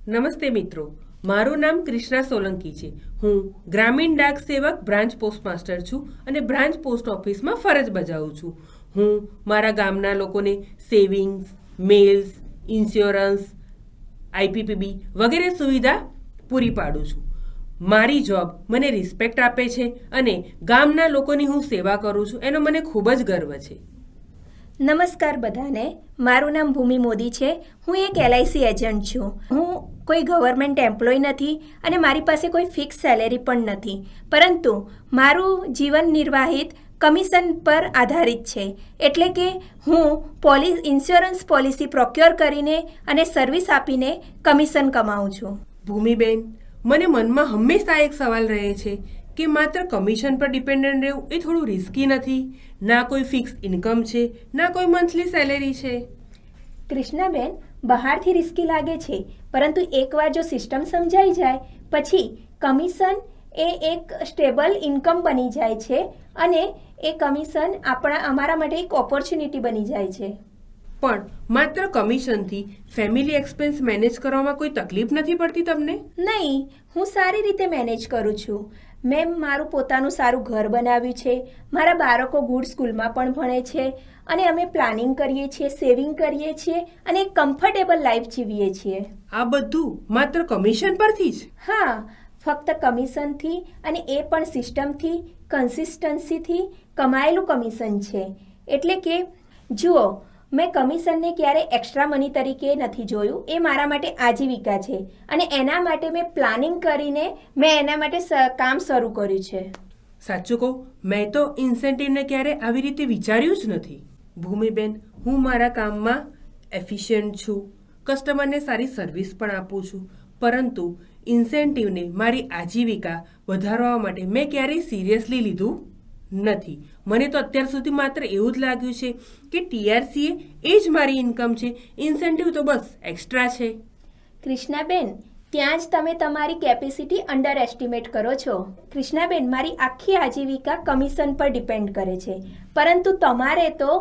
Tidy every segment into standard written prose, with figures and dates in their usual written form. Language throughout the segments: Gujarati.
નમસ્તે મિત્રો, મારું નામ કૃષ્ણા સોલંકી છે. હું ગ્રામીણ ડાક સેવક બ્રાન્ચ પોસ્ટ માસ્ટર છું અને બ્રાન્ચ પોસ્ટ ઓફિસમાં ફરજ બજાવું છું. હું મારા ગામના લોકોને સેવિંગ્સ, મેલ્સ, ઇન્સ્યોરન્સ, આઈપીપીબી વગેરે સુવિધા પૂરી પાડું છું. મારી જોબ મને રિસ્પેક્ટ આપે છે અને ગામના લોકોની હું સેવા કરું છું એનો મને ખૂબ જ ગર્વ છે. નમસ્કાર બધાને. મારું નામ ભૂમિ મોદી છે. હું એક LIC એજન્ટ છું. હું કોઈ ગવર્મેન્ટ એમ્પ્લોય નથી અને મારી પાસે કોઈ ફિક્સ સેલેરી પણ નથી, પરંતુ મારું જીવન નિર્વાહિત કમિશન પર આધારિત છે. એટલે કે હું ઇન્સ્યોરન્સ પોલિસી પ્રોક્યોર કરીને અને સર્વિસ આપીને કમિશન કમાઉં છું. ભૂમિબેન, મને મનમાં હંમેશા એક સવાલ રહે છે કે માત્ર કમિશન પર ડિપેન્ડન્ટ રહેવું એ થોડું રિસ્કી નથી? ના કોઈ ફિક્સ ઇન્કમ છે, ના કોઈ મંથલી સેલેરી છે. કૃષ્ણાબેન, બહારથી રિસ્કી લાગે છે, પરંતુ એકવાર જો સિસ્ટમ સમજાઈ જાય પછી કમિશન એ એક સ્ટેબલ ઇન્કમ બની જાય છે અને એ કમિશન અમારા માટે એક ઓપોર્ચ્યુનિટી બની જાય છે. પણ માત્ર કમિશનથી ફેમિલી એક્સપેન્સ મેનેજ કરવામાં કોઈ તકલીફ નથી પડતી તમને? નહીં, હું સારી રીતે મેનેજ કરું છું. મેં મારું પોતાનું સારું ઘર બનાવ્યું છે, મારા બાળકો ગુડ સ્કૂલમાં પણ ભણે છે અને અમે પ્લાનિંગ કરીએ છીએ, સેવિંગ કરીએ છીએ અને એક કમ્ફર્ટેબલ લાઈફ જીવીએ છીએ. આ બધું માત્ર કમિશન પરથી જ? હા, ફક્ત કમિશનથી, અને એ પણ સિસ્ટમથી, કન્સિસ્ટન્સીથી કમાયેલું કમિશન છે. એટલે કે જુઓ, મેં કમિશનને ક્યારે એક્સ્ટ્રા મની તરીકે નથી જોયું. એ મારા માટે આજીવિકા છે અને એના માટે મેં પ્લાનિંગ કરીને મેં એના માટે કામ શરૂ કર્યું છે. સાચું કહું, મેં તો ઇન્સેન્ટિવને ક્યારે આવી રીતે વિચાર્યું જ નથી. ભૂમિબેન, હું મારા કામમાં એફિશિયન્ટ છું, કસ્ટમરને સારી સર્વિસ પણ આપું છું, પરંતુ ઇન્સેન્ટિવને મારી આજીવિકા વધારવા માટે મેં ક્યારેય સિરિયસલી લીધું નથી. મને તો અત્યાર સુધી માત્ર એવું જ લાગ્યું છે કે TRCA એ જ મારી ઇન્કમ છે, ઇન્સેન્ટિવ તો બસ એક્સ્ટ્રા છે. કૃષ્ણાબેન, ત્યાં જ તમે તમારી કેપેસિટી અંડર એસ્ટિમેટ કરો છો. કૃષ્ણાબેન, મારી આખી આજીવિકા કમિશન પર ડિપેન્ડ કરે છે, પરંતુ તમારે તો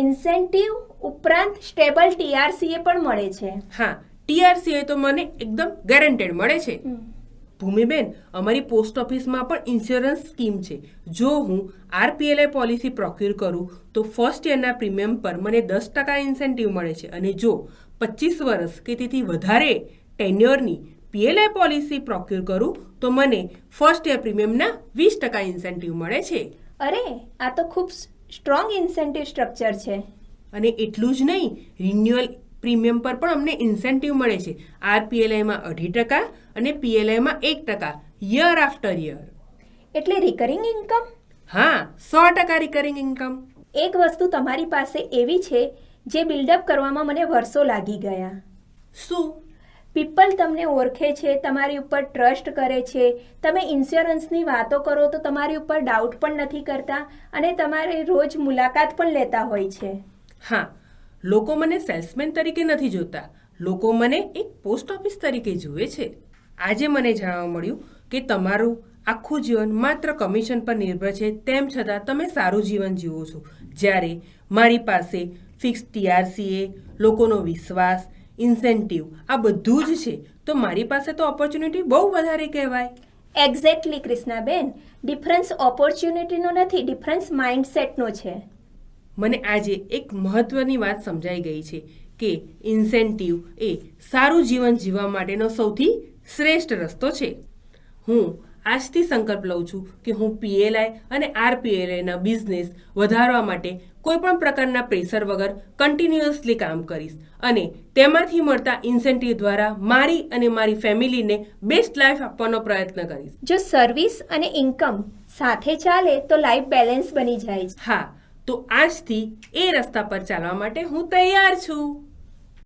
ઇન્સેન્ટિવ ઉપરાંત સ્ટેબલ TRCA પણ મળે છે. હા, TRCA તો મને એકદમ ગેરંટેડ મળે છે. ભૂમિબેન, અમારી પોસ્ટ ઓફિસમાં પણ ઇન્સ્યોરન્સ સ્કીમ છે. જો હું RPLI પોલિસી પ્રોક્યોર કરું તો ફર્સ્ટ યરના પ્રીમિયમ પર મને 10% ઇન્સેન્ટિવ મળે છે અને જો 25 વર્ષ કે તેથી વધારે ટેન્યોરની PLI પોલિસી પ્રોક્યોર કરું તો મને ફર્સ્ટ યર પ્રીમિયમના 20% ઇન્સેન્ટિવ મળે છે. અરે, આ તો ખૂબ સ્ટ્રોંગ ઇન્સેન્ટિવ સ્ટ્રક્ચર છે. અને એટલું જ નહીં, રિન્યુઅલ પ્રીમિયમ પર પણ અમને ઇન્સેન્ટિવ મળે છે. RPLIમાં 2.5% અને PLIમાં 1% યર આફ્ટર યર. એટલે રિકરિંગ ઇન્કમ? હા, 100% રિકરિંગ ઇન્કમ. એક વસ્તુ તમારી પાસે એવી છે જે બિલ્ડઅપ કરવામાં મને વર્ષો લાગી ગયા. શું? પીપલ તમને ઓળખે છે, તમારી ઉપર ટ્રસ્ટ કરે છે. તમે ઇન્સ્યોરન્સની વાતો કરો તો તમારી ઉપર ડાઉટ પણ નથી કરતા અને તમારે રોજ મુલાકાત પણ લેતા હોય છે. હા, લોકો મને સેલ્સમેન તરીકે નથી જોતા, લોકો મને એક પોસ્ટ ઓફિસ તરીકે જુએ છે. આજે મને જાણવા મળ્યું કે તમારું આખું જીવન માત્ર કમિશન પર નિર્ભર છે, તેમ છતાં તમે સારું જીવન જીવો છો. જ્યારે મારી પાસે ફિક્સ TRCA, લોકોનો વિશ્વાસ, ઇન્સેન્ટિવ આ બધું જ છે, તો મારી પાસે તો ઓપોર્ચ્યુનિટી બહુ વધારે કહેવાય. એક્ઝેક્ટલી કૃષ્ણાબેન, ડિફરન્સ ઓપોર્ચ્યુનિટીનો નથી, ડિફરન્સ માઇન્ડસેટનો છે. મને આજે એક મહત્વની વાત સમજાઈ ગઈ છે કે ઇન્સેન્ટિવ એ સારું જીવન જીવવા માટેનો સૌથી શ્રેષ્ઠ રસ્તો છે. હું આજથી સંકલ્પ લઉં છું કે હું PLI અને RPLIના બિઝનેસ વધારવા માટે કોઈ પણ પ્રકારના પ્રેશર વગર કન્ટિન્યુઅસલી કામ કરીશ અને તેમાંથી મળતા ઇન્સેન્ટિવ દ્વારા મારી અને મારી ફેમિલીને બેસ્ટ લાઈફ આપવાનો પ્રયત્ન કરીશ. જો સર્વિસ અને ઇન્કમ સાથે ચાલે તો લાઈફ બેલેન્સ બની જાય છે. હા, તો આજથી એ રસ્તા પર ચાલવા માટે હું તૈયાર છું.